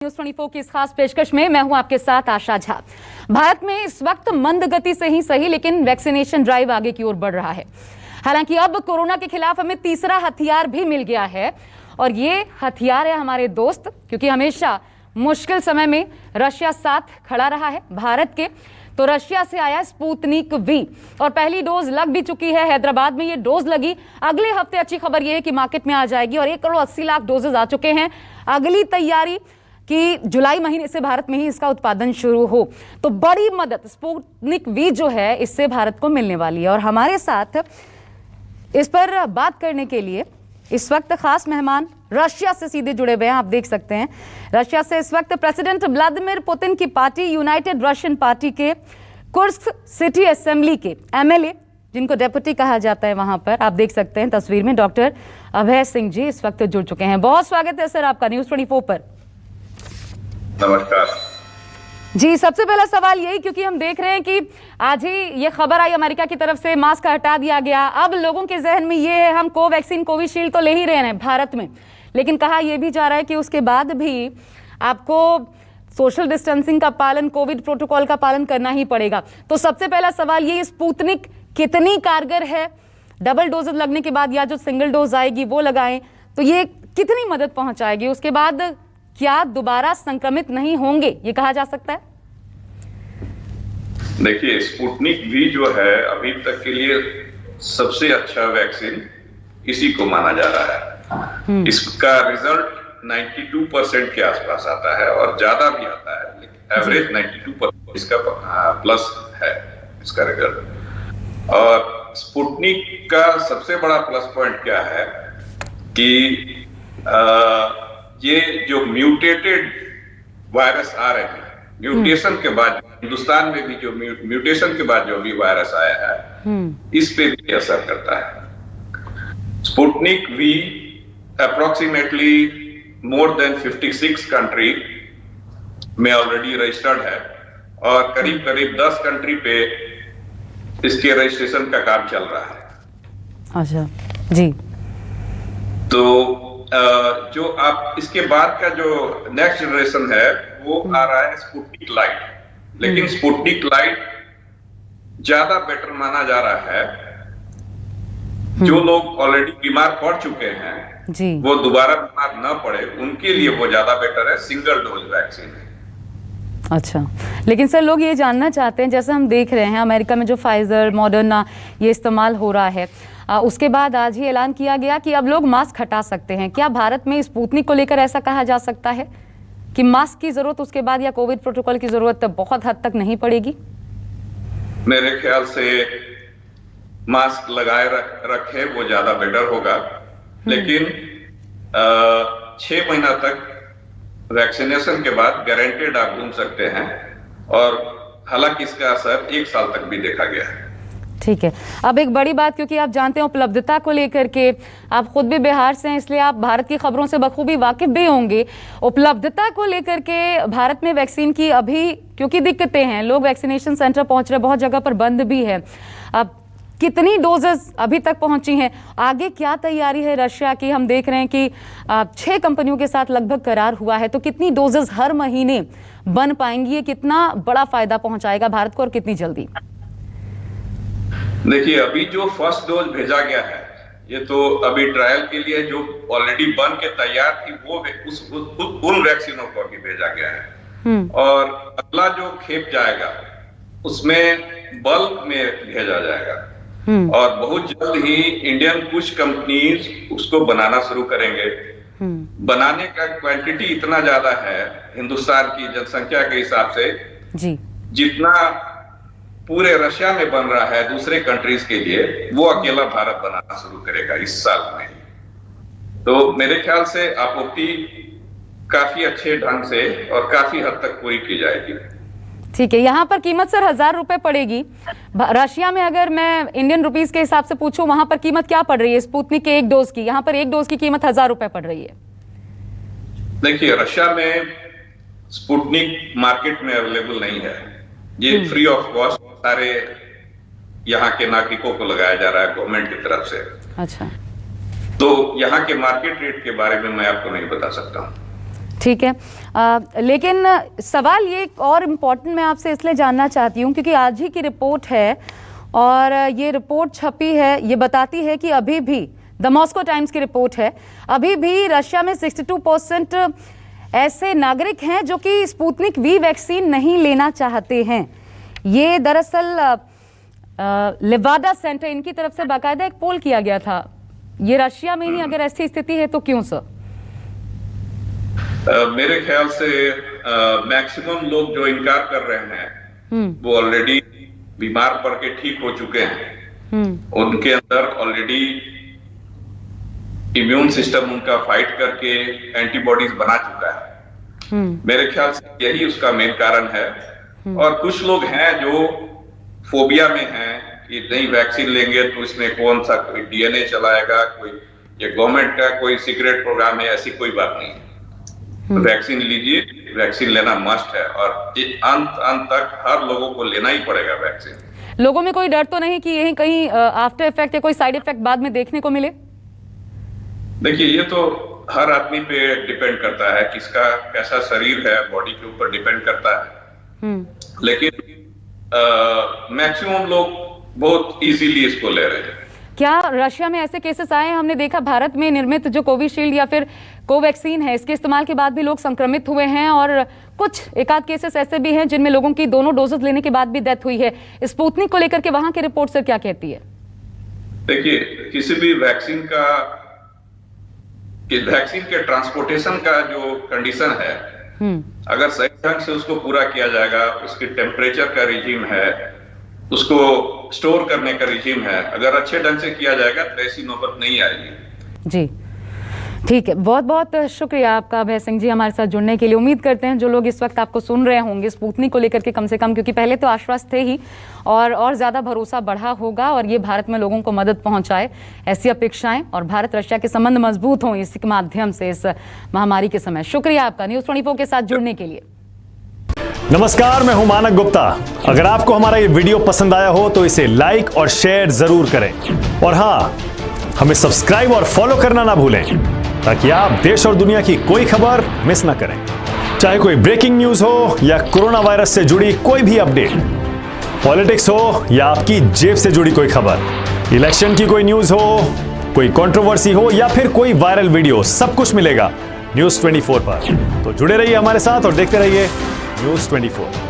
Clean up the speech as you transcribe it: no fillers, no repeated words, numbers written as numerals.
News 24 की इस खास पेशकश में मैं हूं आपके साथ आशा झा। भारत में इस वक्त मंद गति से ही सही लेकिन वैक्सीनेशन ड्राइव आगे की ओर बढ़ रहा है। हालांकि अब कोरोना के खिलाफ हमें तीसरा हथियार भी मिल गया है और ये हथियार है हमारे दोस्त, क्योंकि हमेशा मुश्किल समय में रशिया साथ खड़ा रहा है भारत के। तो रशिया से आया स्पुतनिक वी और पहली डोज लग भी चुकी है। हैदराबाद में ये डोज लगी, अगले हफ्ते अच्छी खबर ये है कि मार्केट में आ जाएगी और 1,80,00,000 डोजेज आ चुके हैं। अगली तैयारी कि जुलाई महीने से भारत में ही इसका उत्पादन शुरू हो। तो बड़ी मदद स्पुतनिक वी जो है इससे भारत को मिलने वाली है। और हमारे साथ इस पर बात करने के लिए इस वक्त खास मेहमान रशिया से सीधे जुड़े हुए हैं। आप देख सकते हैं रशिया से इस वक्त प्रेसिडेंट व्लादिमीर पुतिन की पार्टी यूनाइटेड रशियन पार्टी के कुर्स्क सिटी असेंबली के एमएलए, जिनको डेप्यूटी कहा जाता है, वहां पर आप देख सकते हैं तस्वीर में डॉक्टर अभय सिंह जी इस वक्त जुड़ चुके हैं। बहुत स्वागत है सर आपका न्यूज़ 24 पर। नमस्कार जी, सबसे पहला सवाल यही, क्योंकि हम देख रहे हैं कि आज ही ये खबर आई अमेरिका की तरफ से, मास्क हटा दिया गया। अब लोगों के जहन में ये है हम कोवैक्सीन कोविशील्ड तो ले ही रहे हैं भारत में, लेकिन कहा यह भी जा रहा है कि उसके बाद भी आपको सोशल डिस्टेंसिंग का पालन, कोविड प्रोटोकॉल का पालन करना ही पड़ेगा। तो सबसे पहला सवाल ये, स्पुतनिक कितनी कारगर है? डबल डोज लगने के बाद या जो सिंगल डोज आएगी वो लगाएं तो ये कितनी मदद पहुंचाएगी? उसके बाद क्या दोबारा संक्रमित नहीं होंगे, ये कहा जा सकता है? देखिए, स्पुतनिक वी जो है अभी तक के लिए सबसे अच्छा वैक्सीन इसी को माना जा रहा है। इसका रिजल्ट 92% के आसपास आता है और ज्यादा भी आता है, लेकिन एवरेज 92% इसका प्लस है इसका रिजल्ट। और स्पुतनिक का सबसे बड़ा प्लस पॉइंट क्या है कि ये जो म्यूटेटेड वायरस आ रहे हैं, म्यूटेशन के बाद हिंदुस्तान में भी जो म्यूटेशन के बाद जो भी वायरस आया है इस पे भी असर करता है। Sputnik V approximately more than 56 country में ऑलरेडी रजिस्टर्ड है और करीब करीब 10 कंट्री पे इसके रजिस्ट्रेशन का काम चल रहा है। अच्छा जी। तो जो आप इसके बाद का जो नेक्स्ट जनरेशन है वो आ रहा है स्पुतनिक लाइट, लेकिन स्पुतनिक लाइट ज्यादा बेटर माना जा रहा है। जो लोग ऑलरेडी बीमार पड़ चुके हैं जी, वो दोबारा बीमार ना पड़े, उनके लिए वो ज्यादा बेटर है, सिंगल डोज वैक्सीन है। अच्छा, लेकिन सर लोग ये जानना चाहते हैं, जैसे हम देख रहे हैं अमेरिका में जो फाइजर, मॉडर्ना ये इस्तेमाल हो रहा है, उसके बाद आज ही ऐलान किया गया कि अब लोग मास्क हटा सकते हैं। क्या भारत में स्पुतनिक को लेकर ऐसा कहा जा सकता है कि मास्क की जरूरत उसके बाद या कोविड प्रोटोकॉल की जरूरत बहुत हद तक नहीं पड़ेगी? मेरे ख्याल से मास्क लगाए रखे वो ज्यादा बेटर होगा, लेकिन 6 महीना तक वैक्सीनेशन के बाद गारंटेड आप घूम सकते हैं और हालांकि इसका असर 1 साल तक भी देखा गया है। ठीक है, अब एक बड़ी बात, क्योंकि आप जानते हैं उपलब्धता को लेकर के, आप खुद भी बिहार से हैं इसलिए आप भारत की खबरों से बखूबी वाकिफ भी होंगे। उपलब्धता को लेकर के भारत में वैक्सीन की अभी क्योंकि दिक्कतें हैं, लोग वैक्सीनेशन सेंटर पहुंच रहे, बहुत जगह पर बंद भी है। अब कितनी डोजेस अभी तक पहुंची हैं? आगे क्या तैयारी है रशिया की? हम देख रहे हैं कि 6 कंपनियों के साथ लगभग करार हुआ है, तो कितनी डोजेस हर महीने बन पाएंगी? ये कितना बड़ा फायदा पहुंचाएगा भारत को और कितनी जल्दी? देखिए, अभी जो फर्स्ट डोज भेजा गया है ये तो अभी ट्रायल के लिए जो ऑलरेडी बन के तैयार थी वो उन वैक्सीनों को अभी भेजा गया है और अगला जो खेप जाएगा उसमें बल्क में भेजा जाएगा और बहुत जल्द ही इंडियन कुछ कंपनीज उसको बनाना शुरू करेंगे। बनाने का क्वांटिटी इतना ज्यादा है हिंदुस्तान की जनसंख्या के हिसाब से जी, जितना पूरे रशिया में बन रहा है दूसरे कंट्रीज के लिए, वो अकेला भारत बनाना शुरू करेगा इस साल में। तो मेरे ख्याल से आपूर्ति काफी अच्छे ढंग से और काफी हद तक पूरी की जाएगी। ठीक है, यहाँ पर कीमत सर 1000 रुपए पड़ेगी। रशिया में अगर मैं इंडियन रुपीस के हिसाब से पूछूं, वहां पर कीमत क्या पड़ रही है स्पुतनिक के 1 डोज की? यहाँ पर 1 डोज की कीमत 1000 रुपए पड़ रही है। देखिए, रशिया में स्पुतनिक मार्केट में अवेलेबल नहीं है, ये फ्री ऑफ कॉस्ट सारे यहाँ के नागरिकों को लगाया जा रहा है गवर्नमेंट की तरफ से। अच्छा, तो यहाँ के मार्केट रेट के बारे में मैं आपको नहीं बता सकता हूँ। ठीक है, लेकिन सवाल ये और इम्पोर्टेंट मैं आपसे इसलिए जानना चाहती हूँ क्योंकि आज ही की रिपोर्ट है और ये रिपोर्ट छपी है, ये बताती है कि अभी भी द मॉस्को टाइम्स की रिपोर्ट है, अभी भी रशिया में 62% ऐसे नागरिक हैं जो कि स्पुतनिक वी वैक्सीन नहीं लेना चाहते हैं। ये दरअसल लेवाडा सेंटर इनकी तरफ से बाकायदा एक पोल किया गया था। ये रशिया में ही अगर ऐसी स्थिति है तो क्यों सर? मेरे ख्याल से मैक्सिमम लोग जो इनकार कर रहे हैं वो ऑलरेडी बीमार पड़ के ठीक हो चुके हैं। उनके अंदर ऑलरेडी इम्यून सिस्टम उनका फाइट करके एंटीबॉडीज बना चुका है। मेरे ख्याल से यही उसका मेन कारण है। और कुछ लोग हैं जो फोबिया में हैं कि नहीं वैक्सीन लेंगे तो इसमें कौन सा कोई डीएनए चलाएगा, कोई ये गवर्नमेंट का कोई सीक्रेट प्रोग्राम है, ऐसी कोई बात नहीं है। वैक्सीन लीजिए, वैक्सीन लेना मस्ट है और अंत तक हर लोगों को लेना ही पड़ेगा वैक्सीन। लोगों में कोई डर तो नहीं कि यही कहीं आफ्टर इफेक्ट या कोई साइड इफेक्ट बाद में देखने को मिले? देखिए, ये तो हर आदमी पे डिपेंड करता है, किसका कैसा शरीर है, बॉडी के ऊपर डिपेंड करता है। लेकिन मैक्सिमम लोग बहुत इजीली इसको ले रहे हैं। क्या रशिया में ऐसे केसेस आए हैं? हमने देखा भारत में निर्मित जो कोविशील्ड या फिर कोवैक्सीन है, इसके इस्तेमाल के बाद भी लोग संक्रमित हुए हैं और कुछ एकाध केसेस ऐसे भी हैं जिनमें लोगों की दोनों डोजेस लेने के बाद भी डेथ हुई है। स्पुतनिक को लेकर के वहां की रिपोर्ट सर क्या कहती है? देखिए, किसी भी वैक्सीन के ट्रांसपोर्टेशन का जो कंडीशन है, अगर सही ढंग से उसको पूरा किया जाएगा, उसके टेम्परेचर का रिजीम है, उसको स्टोर करने का रिजीम है, अगर अच्छे ढंग से किया जाएगा तो ऐसी नौबत नहीं आएगी। जी ठीक है, बहुत बहुत शुक्रिया आपका अभय सिंह जी हमारे साथ जुड़ने के लिए। उम्मीद करते हैं जो लोग इस वक्त आपको सुन रहे होंगे स्पुतनिक को लेकर के कम से कम, क्योंकि पहले तो आश्वस्त थे ही और ज़्यादा भरोसा बढ़ा होगा और ये भारत में लोगों को मदद पहुंचाए, ऐसी अपेक्षाएं और भारत रशिया के संबंध मजबूत हों इसके माध्यम से इस महामारी के समय। शुक्रिया आपका न्यूज़ 24 के साथ जुड़ने के लिए। नमस्कार, मैं हूं मानक गुप्ता। अगर आपको हमारा ये वीडियो पसंद आया हो तो इसे लाइक और शेयर जरूर करें और हाँ, हमें सब्सक्राइब और फॉलो करना ना भूलें ताकि आप देश और दुनिया की कोई खबर मिस ना करें। चाहे कोई ब्रेकिंग न्यूज हो या कोरोना वायरस से जुड़ी कोई भी अपडेट, पॉलिटिक्स हो या आपकी जेब से जुड़ी कोई खबर, इलेक्शन की कोई न्यूज हो, कोई कंट्रोवर्सी हो या फिर कोई वायरल वीडियो, सब कुछ मिलेगा न्यूज़ 24 पर। तो जुड़े रहिए हमारे साथ और देखते रहिए न्यूज़ 24।